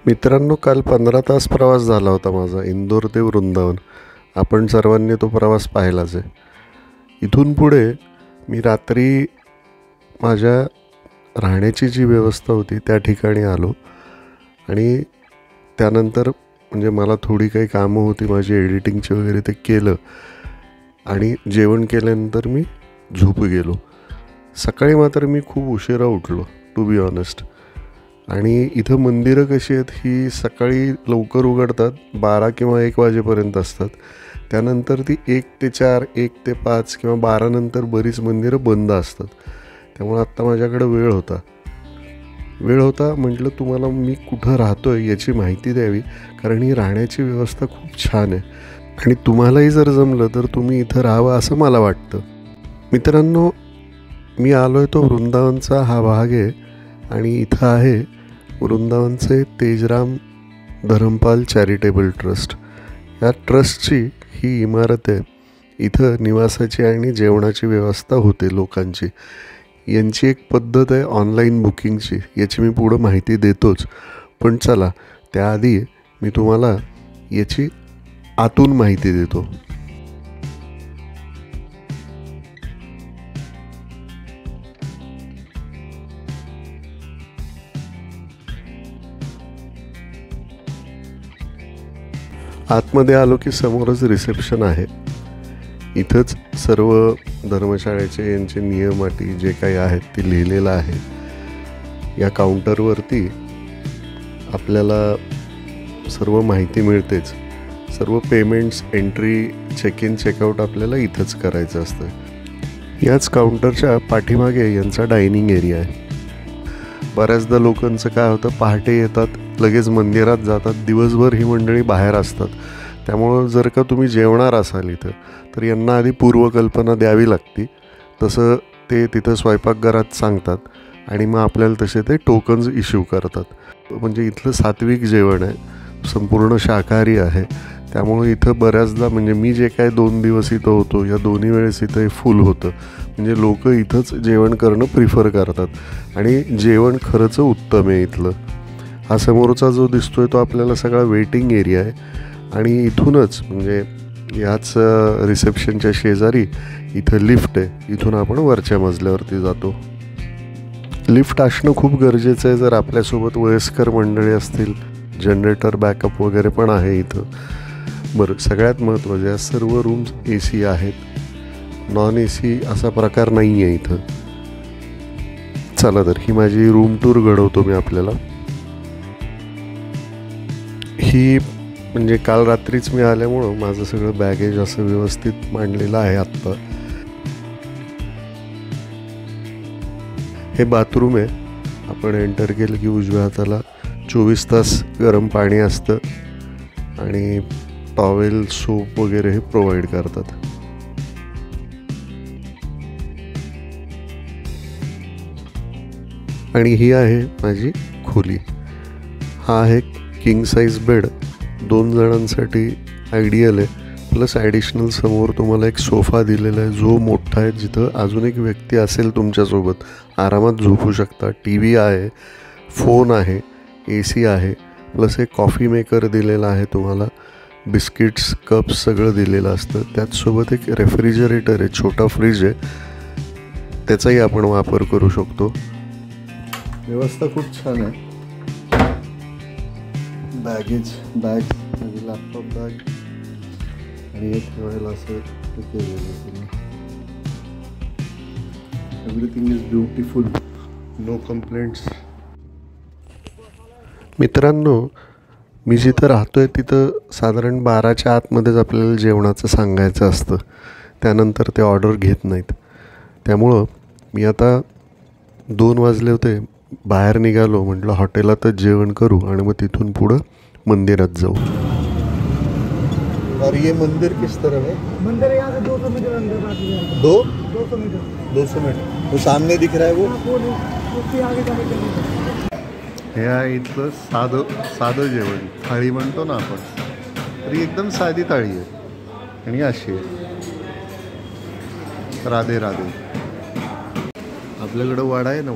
मित्रांनो, काल 15 तास प्रवास झाला होता माझा इंदोर ते वृंदावन. आपण सर्वांनी तो प्रवास पाहिलाच आहे. इथून पुढे मी रात्री माझ्या राहण्याची जी व्यवस्था होती त्या ठिकाणी आलो आणि त्यानंतर म्हणजे मला थोडी काही कामं होती माझी एडिटिंगची वगैरे, ते केलं आणि जेवण केल्यानंतर मी झोपी गेलो. सकाळी मात्र मी खूप उशिरा उठलो, टू बी ऑनेस्ट. आणि इथं मंदिरं कशी आहेत, ही सकाळी लवकर उघडतात, 12 किंवा 1 वाजेपर्यंत असतात. त्यानंतर ती 1 ते 4, 1 ते 5 किंवा 12 नंतर बरीच मंदिरं बंद असतात. त्यामुळे आत्ता माझ्याकडं वेळ होता म्हटलं तुम्हाला मी कुठं राहतो आहे याची माहिती द्यावी, कारण ही राहण्याची व्यवस्था खूप छान आहे आणि तुम्हालाही जर जमलं तर तुम्ही इथं राहावं असं मला वाटतं. मित्रांनो, मी आलो आहे तो वृंदावनचा हा भाग आहे आणि इथं आहे वृंदावनचे तेजराम धरमपाल चॅरिटेबल ट्रस्ट. या ट्रस्टची ही इमारत आहे. इथं निवासाची आणि जेवणाची व्यवस्था होते लोकांची. यांची एक पद्धत आहे ऑनलाईन बुकिंगची, याची मी पुढं माहिती देतोच. पण चला, त्याआधी मी तुम्हाला याची आतून माहिती देतो. आतमध्ये आलो की समोरच रिसेप्शन आहे. इथंच सर्व धर्मशाळेचे यांचे नियम अटी जे काही आहेत ते लिहिलेलं आहे. या काउंटरवरती आपल्याला सर्व माहिती मिळतेच. सर्व payments, entry, check in checkout आपल्याला इथंच करायचं असतं. याच काउंटरच्या पाठीमागे यांचा डायनिंग एरिया आहे. बऱ्याचदा लोकांचं काय होतं, पहाटे येतात, लगेच मंदिरात जातात, दिवसभर ही मंडळी बाहेर असतात. त्यामुळं जर का तुम्ही जेवणार असाल इथं तर यांना आधी पूर्वकल्पना द्यावी लागते. तसं ते तिथं स्वयंपाकघरात सांगतात आणि मग आपल्याला तसे ते टोकन्स इश्यू करतात. म्हणजे इथलं सात्विक जेवण आहे, संपूर्ण शाकाहारी आहे. त्यामुळं इथं बऱ्याचदा म्हणजे मी जे काय 2 दिवस इथं होतो, या दोन्ही वेळेस इथं हे फुल होतं. म्हणजे लोक इथंच जेवण करणं प्रिफर करतात आणि जेवण खरंच उत्तम आहे इथलं. हा समोरचा जो दिसतोय तो आपल्याला सगळा वेटिंग एरिया आहे आणि इथूनच म्हणजे याच रिसेप्शनच्या शेजारी इथं लिफ्ट आहे. इथून आपण वरच्या मजल्यावरती जातो. लिफ्ट असणं खूप गरजेचं आहे जर आपल्यासोबत वयस्कर मंडळी असतील. जनरेटर बॅकअप वगैरे पण आहे इथं. बरं, सगळ्यात महत्त्वाचं आहे सर्व रूम्स AC आहेत. नॉन AC असा प्रकार नाही आहे इथं. चला तर ही माझी रूम टूर घडवतो मी आपल्याला. ही म्हणजे काल रात्रीच मी आल्यामुळं माझं सगळं बॅगेज असं व्यवस्थित मांडलेलं आहे आत्ता. हे बाथरूम आहे. आपण एंटर केलं की उजव्या हाताला 24 तास गरम पाणी असतं आणि टॉवेल, सोप वगैरे हे प्रोव्हाइड करतात. आणि ही आहे माझी खोली. हा आहे किंग साईज बेड, 2 जणांसाठी आयडियल आहे. प्लस ॲडिशनल समोर तुम्हाला एक सोफा दिलेला आहे जो मोठा आहे, जिथं अजून एक व्यक्ती असेल तुमच्यासोबत आरामात झोपू शकता. TV आहे, फोन आहे, AC आहे, प्लस एक कॉफी मेकर दिलेला आहे तुम्हाला. बिस्किट्स, कप्स सगळं दिलेलं असतं. त्याचसोबत एक रेफ्रिजरेटर आहे, छोटा फ्रीज आहे, त्याचाही आपण वापर करू शकतो. व्यवस्था खूप छान आहे. बॅग, म्हणजे लॅपटॉप बॅग आणि एक ठेवायला असं केलेलं. Everything is beautiful, no complaints. मित्रांनो, मी जिथं राहतो आहे तिथं साधारण 12च्या आतमध्येच आपल्याला जेवणाचं सांगायचं असतं. त्यानंतर ते ऑर्डर घेत नाहीत. त्यामुळं मी आता 2 वाजले होते, बाहेर निघालो. म्हटलं हॉटेलातच जेवण करू आणि मग तिथून पुढं मंदिरात जाऊ. और ये मंदिर किस तरह है? मंदिर यहाँ से 200 मीटर अंदर बाकी है। 200 मीटर। 200 मीटर. वो सामने दिख रहा है वो? उसके आगे जाने के लिए. हे आहे इथलं साधं जेवण, थाळी म्हणतो ना आपण, तरी एकदम साधी थाळी आहे आणि अशी आहे. राधे राधे. आपल्याकडं वडा आहे ना,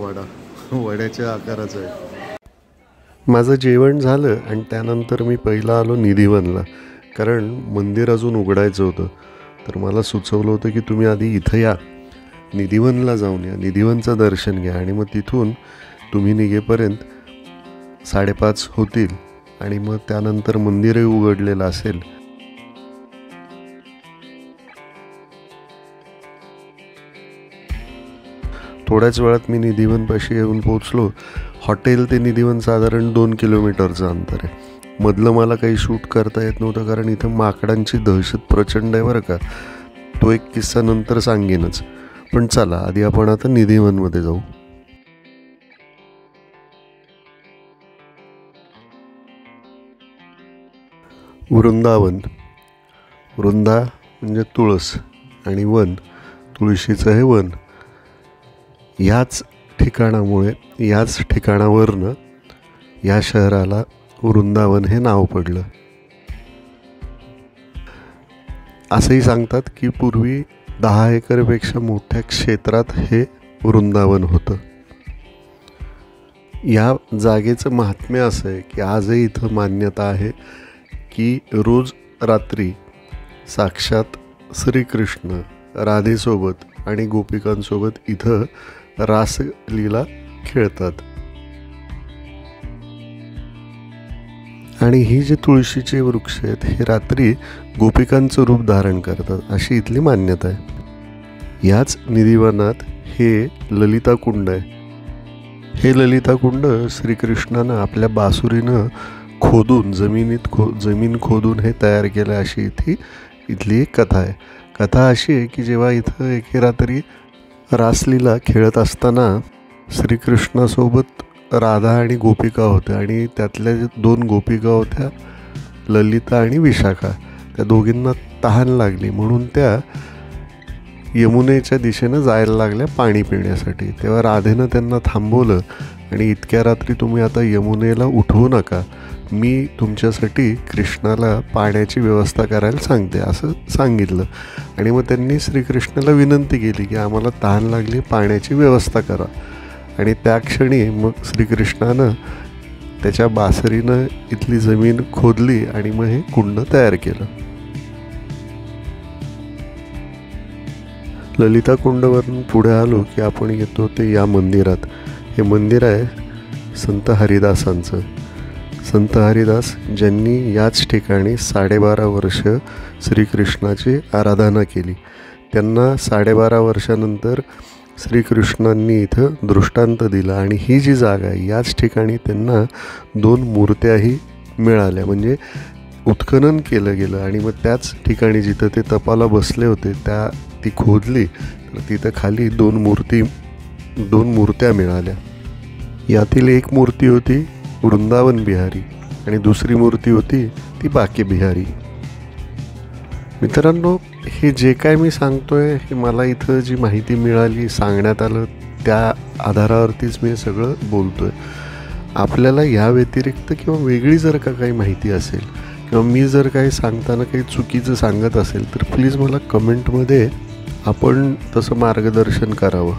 वड्याच्या आकाराचा आहे. माझं जेवण झालं आणि त्यानंतर मी पहिला आलो निधिवनला, कारण मंदिर अजून उघडायचं होतं. तर मला सुचवलं होतं की तुम्ही आधी इथं या, निधिवनला जाऊन या, निधिवनचं दर्शन घ्या आणि मग तिथून तुम्ही निघेपर्यंत 5:30 होतील आणि मग त्यानंतर मंदिरही उघडलेलं असेल. थोड्याच वेळात मी निधिवनपाशी येऊन पोचलो. हॉटेल ते निधिवन साधारण 2 किलोमीटरचं अंतर आहे. मधलं मला काही शूट करता येत नव्हतं, कारण इथं माकडांची दहशत प्रचंड आहे बरं का. तो एक किस्सा नंतर सांगेनच. पण चला आधी आपण आता निधिवनमध्ये जाऊ. वृंदावन, वृंदा म्हणजे तुळस आणि वन, तुळशीचं हे वन. याच ठिकाणामुळे, याच ठिकाणावरनं या शहराला वृंदावन हे नाव पडलं. असंही सांगतात की पूर्वी 10 एकरपेक्षा मोठ्या क्षेत्रात हे वृंदावन होतं. या जागेचं महात्म्य असं आहे की आजही इथं मान्यता आहे की रोज रात्री साक्षात श्रीकृष्ण राधेसोबत आणि गोपिकांसोबत इथं रासलीला खेळतात. आणि ही जी तुळशीचे वृक्ष आहेत हे रात्री गोपिकांचं रूप धारण करतात, अशी इथली मान्यता आहे. याच निधिवनात हे ललिता कुंड आहे. हे ललिता कुंड श्रीकृष्णानं आपल्या बासुरीनं खोदून जमीन खोदून हे तयार केलं, अशी इथली एक कथा आहे. कथा अशी आहे की जेव्हा इथं एके रात्री रासलीला खेळत असताना श्रीकृष्णासोबत राधा आणि गोपिका होत्या आणि त्यातल्या 2 गोपिका होत्या ललिता आणि विशाखा. त्या दोघींना तहान लागली म्हणून त्या यमुनेच्या दिशेनं जायला लागल्या पाणी पिण्यासाठी. तेव्हा राधेनं त्यांना थांबवलं आणि इतक्या रात्री तुम्ही आता यमुनेला उठवू नका, मी तुमच्यासाठी कृष्णाला पाण्याची व्यवस्था करायला सांगते असं सांगितलं. आणि मग त्यांनी श्रीकृष्णाला विनंती केली की आम्हाला तहान लागली, पाण्याची व्यवस्था करा. आणि त्या क्षणी मग श्रीकृष्णानं त्याच्या बासरीनं इथली जमीन खोदली आणि मग हे कुंड तयार केलं. ललिता कुंडवरून पुढे आलो की आपण येतो ते या मंदिरात. हे मंदिर आहे संत हरिदासांचं. संत हरिदास ज्यांनी याच ठिकाणी 12.5 वर्ष श्रीकृष्णाची आराधना केली. त्यांना 12.5 वर्षानंतर श्रीकृष्णांनी इथं दृष्टांत दिला आणि ही जी जागा आहे याच ठिकाणी त्यांना 2 मूर्त्याही मिळाल्या, म्हणजे उत्खनन केलं गेलं आणि मग त्याच ठिकाणी जिथं ते तपाला बसले होते ती खोदली, तर तिथं खाली 2 मूर्त्या मिळाल्या. यातील एक मूर्ती होती वृंदावन बिहारी आणि दुसरी मूर्ती होती ती बाकी बिहारी. मित्रांनो, हे जे काय मी सांगतोय हे मला इथं जी माहिती मिळाली, सांगण्यात आलं, त्या आधारावरतीच मी सगळं बोलतोय. आपल्याला या व्यतिरिक्त किंवा वेगळी जर का काही माहिती असेल किंवा मी जर काही सांगताना काही चुकीचं सांगत असेल तर प्लीज मला कमेंटमध्ये आपण तसं मार्गदर्शन करावं.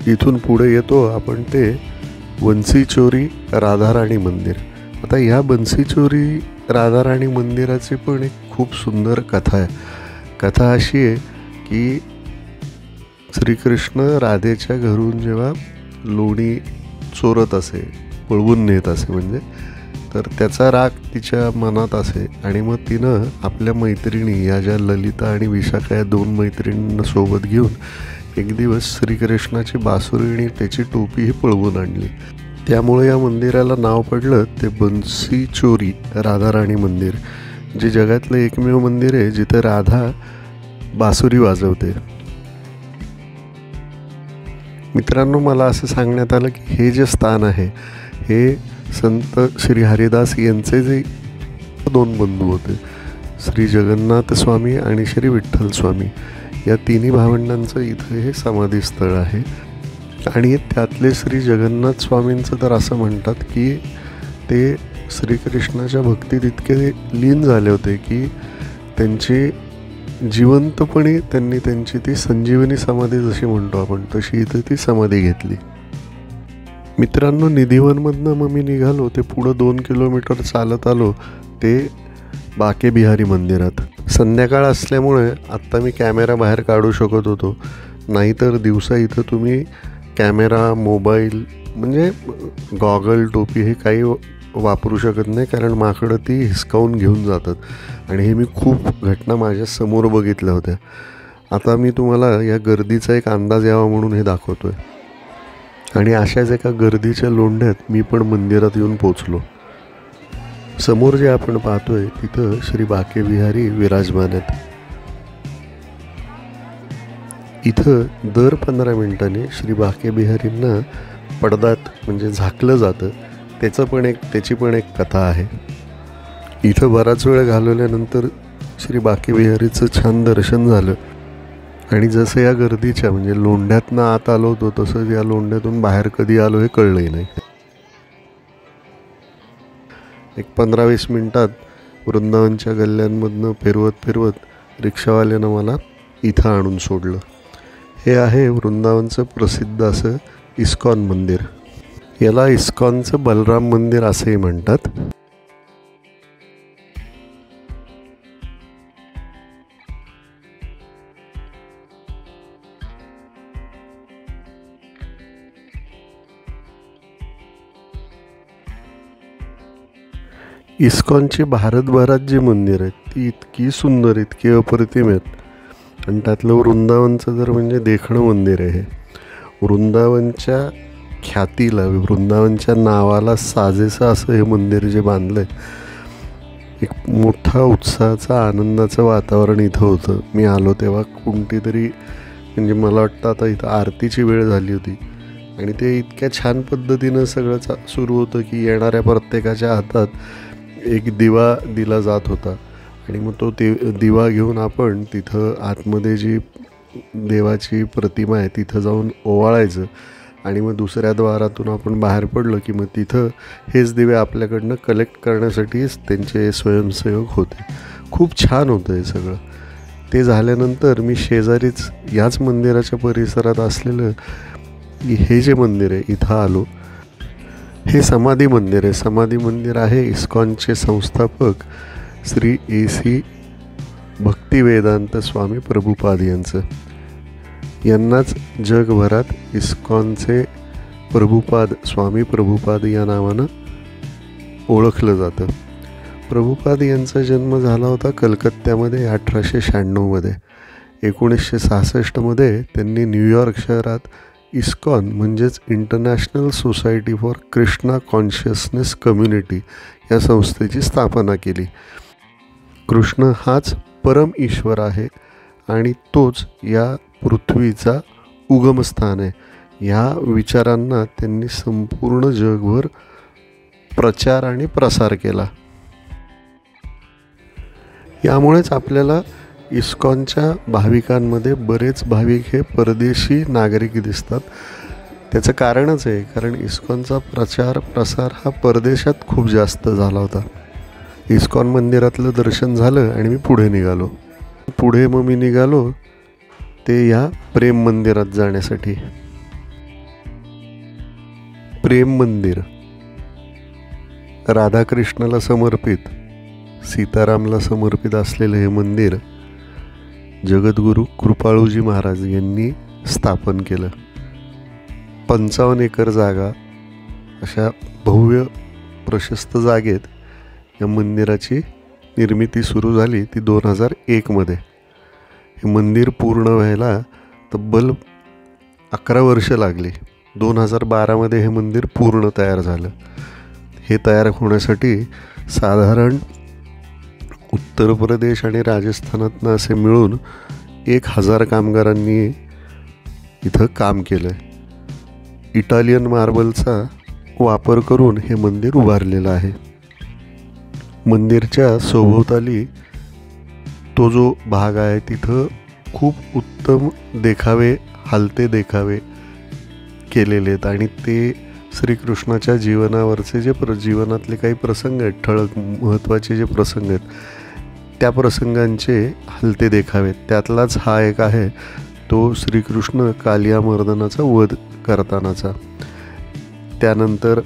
इथून पुढे येतो आपण ते बन्सीचोरी राधाराणी मंदिर. आता ह्या बन्सीचोरी राधाराणी मंदिराची पण एक खूप सुंदर कथा आहे. कथा अशी आहे की श्रीकृष्ण राधेच्या घरून जेव्हा लोणी चोरत असे, पळवून नेत असे म्हणजे, तर त्याचा राग तिच्या मनात असे आणि मग तिनं आपल्या मैत्रिणी या ज्या ललिता आणि विशाखा या 2 मैत्रिणींना सोबत घेऊन एक दिवस श्रीकृष्णाची बासुरी आणि त्याची टोपी ही पळवून आणली. त्यामुळे या मंदिराला नाव पडलं ते बन्सीचोरी राधाराणी मंदिर, जे जगातलं एकमेव मंदिर आहे जिथे राधा बासुरी वाजवते. मित्रांनो, मला असं सांगण्यात आलं की हे जे स्थान आहे हे संत श्री हरिदास यांचे जे 2 बंधू होते, श्री जगन्नाथ स्वामी आणि श्री विठ्ठल स्वामी, या 3 भावंडांचं इथं हे समाधीस्थळ आहे. आणि त्यातले श्री जगन्नाथ स्वामींचं तर असं म्हणतात की ते श्रीकृष्णाच्या भक्तीत इतके लीन झाले होते की त्यांची जिवंतपणे त्यांनी त्यांची ती संजीवनी समाधी जशी म्हणतो आपण तशी इथं ती समाधी घेतली. मित्रांनो, निधिवनमधनं मग मी निघालो ते पुढं 2 किलोमीटर चालत आलो ते बाके बिहारी मंदिरात. संध्याकाळ असल्यामुळे आत्ता मी कॅमेरा बाहेर काढू शकत होतो, नाहीतर दिवसा इथं तुम्ही कॅमेरा, मोबाईल म्हणजे गॉगल, टोपी हे काही वापरू शकत नाही, कारण माकडं ती हिसकावून घेऊन जातात. आणि हे मी खूप घटना माझ्या समोर बघितल्या होत्या. आता मी तुम्हाला या गर्दीचा एक अंदाज यावा म्हणून हे दाखवतो आहे. आणि अशाच एका गर्दीच्या लोंढ्यात मी पण मंदिरात येऊन पोचलो. समोर जे आपण पाहतोय तिथं श्री बाके बिहारी विराजमान आहेत. इथं दर 15 मिनिटांनी श्री बाके बिहारींना पडद्यात म्हणजे झाकलं जातं. त्याची पण एक कथा आहे. इथं बराच वेळ घालवल्यानंतर श्री बाके बिहारीचं छान दर्शन झालं. आणि जसं या गर्दीच्या म्हणजे लोंढ्यातनं आत आलो होतो तसंच या लोंढ्यातून बाहेर कधी आलो हे कळलंही नाही. एक 15-20 मिनटात वृंदावनच्या गल्ल्यांमधनं फिरवत रिक्षावाल्यानं मला इथं आणून सोडलं. हे आहे वृंदावनचं प्रसिद्ध असं इस्कॉन मंदिर. याला इस्कॉनचं बलराम मंदिर असंही म्हणतात. इस्कॉनची भारतभरात जी मंदिर आहेत ती इतकी सुंदर, इतकी अप्रतिम आहेत. आणि त्यातलं वृंदावनचं जर म्हणजे देखणं मंदिर आहे. वृंदावनच्या ख्यातीला, वृंदावनच्या नावाला साजेसं असं हे मंदिर जे बांधलं आहे, एक मोठा उत्साहाचा, आनंदाचं वातावरण इथं होतं. मी आलो तेव्हा कोणती तरी म्हणजे मला वाटतं आता इथं आरतीची वेळ झाली होती आणि ते इतक्या छान पद्धतीनं सगळं सुरू होतं की येणाऱ्या प्रत्येकाच्या हातात एक दिवा दिला जात होता. आणि मग तो दिवा घेऊन आपण तिथं आतमध्ये जी देवाची प्रतिमा आहे तिथं जाऊन ओवाळायचं. आणि मग दुसऱ्या द्वारातून आपण बाहेर पडलो की मग तिथं हेच दिवे आपल्याकडनं कलेक्ट करण्यासाठीच त्यांचे स्वयंसेवक होते. खूप छान होतं हे सगळं. ते झाल्यानंतर मी शेजारीच याच मंदिराच्या परिसरात असलेलं हे जे मंदिर आहे इथं आलो. हे समाधी मंदिर आहे. समाधी मंदिर आहे इस्कॉनचे संस्थापक श्री AC भक्तिवेदांत स्वामी प्रभुपाद यांचं. यांनाच जगभरात इस्कॉनचे प्रभुपाद, स्वामी प्रभुपाद या नावानं ओळखलं जातं. प्रभुपाद यांचा जन्म झाला होता कलकत्त्यामध्ये 1896मध्ये. 1966मध्ये त्यांनी न्यूयॉर्क शहरात इस्कॉन म्हणजेच international society for Krishna consciousness community या संस्थेची स्थापना केली. कृष्ण हाच परम ईश्वर आहे आणि तोच या पृथ्वीचा उगमस्थान आहे. ह्या विचारांना त्यांनी संपूर्ण जगभर प्रचार आणि प्रसार केला. यामुळेच आपल्याला इस्कॉनच्या भाविकांमध्ये बरेच भाविक हे परदेशी नागरिक दिसतात. त्याचं कारणच आहे कारण इस्कॉनचा प्रचार प्रसार हा परदेशात खूप जास्त झाला होता. इस्कॉन मंदिरातलं दर्शन झालं आणि मी पुढे निघालो. मग मी निघालो ते ह्या प्रेम मंदिरात जाण्यासाठी. प्रेम मंदिर राधाकृष्णाला समर्पित, सीतारामला समर्पित असलेलं हे मंदिर जगद्गुरू कृपाळूजी महाराज यांनी स्थापन केलं. 55 एकर जागा अशा भव्य प्रशस्त जागेत या मंदिराची निर्मिती सुरू झाली. ती 2001मध्ये. हे मंदिर पूर्ण व्हायला तब्बल 11 वर्ष लागली. 2012मध्ये हे मंदिर पूर्ण तयार झालं. हे तयार होण्यासाठी साधारण उत्तर प्रदेश आणि राजस्थानातनं असे मिळून 1000 कामगारांनी इथं काम केलं आहे. इटालियन मार्बलचा वापर करून हे मंदिर उभारलेलं आहे. मंदिरच्या सभोवताली तो जो भाग आहे तिथं खूप उत्तम देखावे, हलते देखावे केलेले आहेत. आणि ते श्रीकृष्णाच्या जीवनावरचे जे जीवनातले काही प्रसंग आहेत, ठळक महत्त्वाचे जे प्रसंग आहेत त्या प्रसंगांचे हलते देखावे. त्यातलाच हा एक आहे, तो श्रीकृष्ण कालिया मर्दनाचा वध करतानाचा. त्यानंतर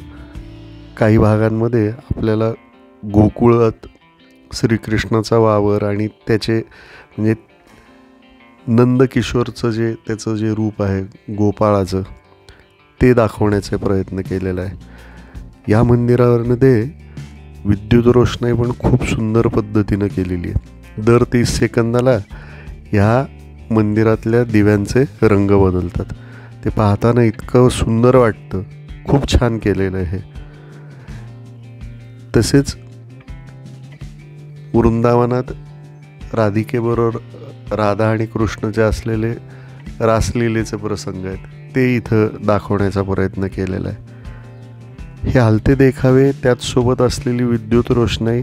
काही भागांमध्ये आपल्याला गोकुळात श्रीकृष्णाचा वावर आणि त्याचे म्हणजे नंदकिशोरचं जे त्याचं जे रूप आहे गोपाळाचं, ते दाखवण्याचे प्रयत्न केलेला आहे. या मंदिरामध्ये विद्युत रोषणाई पण खूप सुंदर पद्धतीनं केलेली आहे. दर 30 सेकंदाला ह्या मंदिरातल्या दिव्यांचे रंग बदलतात. ते पाहताना इतकं सुंदर वाटतं, खूप छान केलेलं आहे. तसेच वृंदावनात राधिकेबरोबर राधा आणि कृष्णचे असलेले रासलीलेचे प्रसंग आहेत, ते इथं दाखवण्याचा प्रयत्न केलेला आहे. हे हलते देखावे, त्याचसोबत असलेली विद्युत रोषणाई,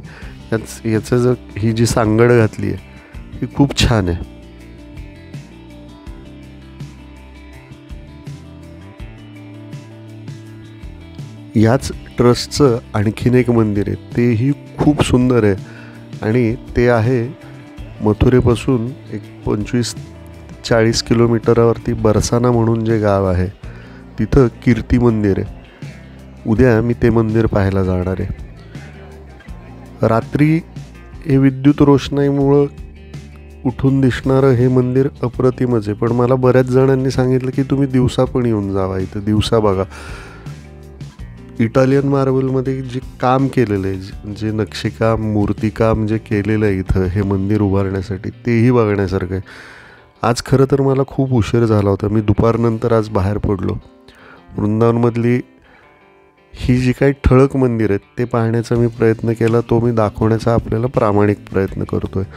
याचं ही जी सांगड घातली आहे ही खूप छान आहे. याच ट्रस्टचं आणखीन एक मंदिर आहे, तेही खूप सुंदर आहे आणि ते आहे मथुरेपासून एक 25-40 किलोमीटरवरती बरसाना म्हणून जे गाव आहे, तिथं कीर्ती मंदिर आहे. उद्या मी ते मंदिर पाहायला जाणार आहे. रात्री हे विद्युत रोषणाईमुळं उठून दिसणारं हे मंदिर अप्रतिमच आहे. पण मला बऱ्याच जणांनी सांगितलं की तुम्ही दिवसा पण येऊन जावा, इथं दिवसा बघा. इटालियन मार्बलमध्ये जे काम केलेलं आहे, जे नक्षीकाम मूर्तिकाम जे केलेलं आहे इथं हे मंदिर उभारण्यासाठी, तेही बघण्यासारखं आहे. आज खरं तर मला खूप उशीर झाला होता. मी दुपारनंतर आज बाहेर पडलो. वृंदावनमधली ही जी काही ठळक मंदिर आहेत ते पाहण्याचा मी प्रयत्न केला, तो मी दाखवण्याचा आपल्याला प्रामाणिक प्रयत्न करतो आहे.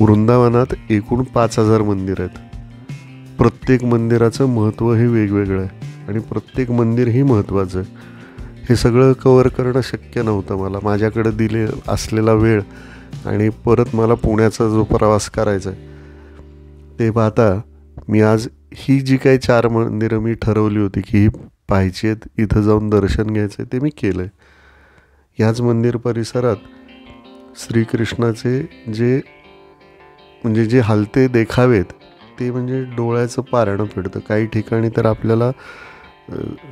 वृंदावनात एकूण 5000 मंदिर आहेत. प्रत्येक मंदिराचं महत्त्व हे वेगवेगळं आहे आणि प्रत्येक मंदिर ही महत्त्वाचं आहे. हे सगळं कवर करणं शक्य नव्हतं मला. माझ्याकडे दिले असलेला वेळ आणि परत मला पुण्याचा जो प्रवास करायचा आहे ते पाहता मी आज ही जी काही 4 मंदिरं मी ठरवली होती की ही पाहायची आहेत, इथं जाऊन दर्शन घ्यायचं आहे, ते मी केलं आहे. ह्याच मंदिर परिसरात श्रीकृष्णाचे जे हलते देखावेत ते म्हणजे डोळ्याचं पारणं फिरतं. काही ठिकाणी तर आपल्याला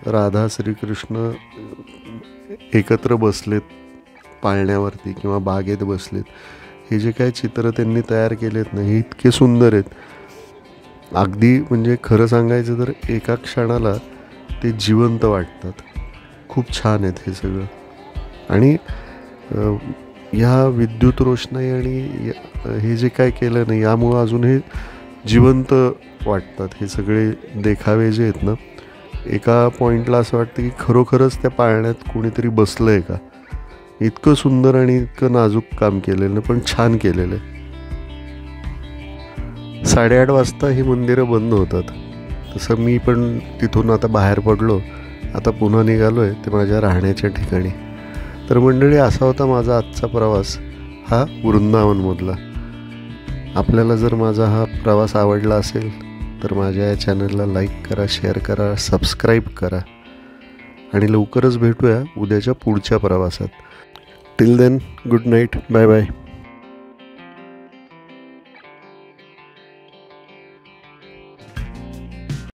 राधा श्रीकृष्ण एकत्र बसलेत पाळण्यावरती किंवा बागेत बसलेत, हे जे काही चित्र त्यांनी तयार केलेत ना, हे इतके सुंदर आहेत. अगदी म्हणजे खरं सांगायचं तर एका क्षणाला ते जिवंत वाटतात. खूप छान आहेत हे सगळं. आणि ह्या विद्युत रोषणाई आणि हे जे काय केलं ना, यामुळं अजून हे जिवंत वाटतात. हे सगळे देखावे जे आहेत ना, एका पॉईंटला असं वाटतं की खरोखरच त्या पाळण्यात कोणीतरी बसलं आहे का. इतकं सुंदर आणि इतकं नाजूक काम केलेलं, पण छान केलेलं आहे. 8:30 वाजता ही मंदिरं बंद होतात. तसं मी पण तिथून आता बाहेर पडलो. आता पुन्हा निघालो आहे ते माझ्या राहण्याच्या ठिकाणी. तर मंडळी, असा होता माझा आजचा प्रवास, हा वृंदावनमधला. आपल्याला जर माझा हा प्रवास आवडला असेल तर माझ्या या चॅनलला लाईक करा, शेअर करा, सबस्क्राईब करा आणि लवकरच भेटूया उद्याच्या पुढच्या प्रवासात. Till then, good night, bye bye.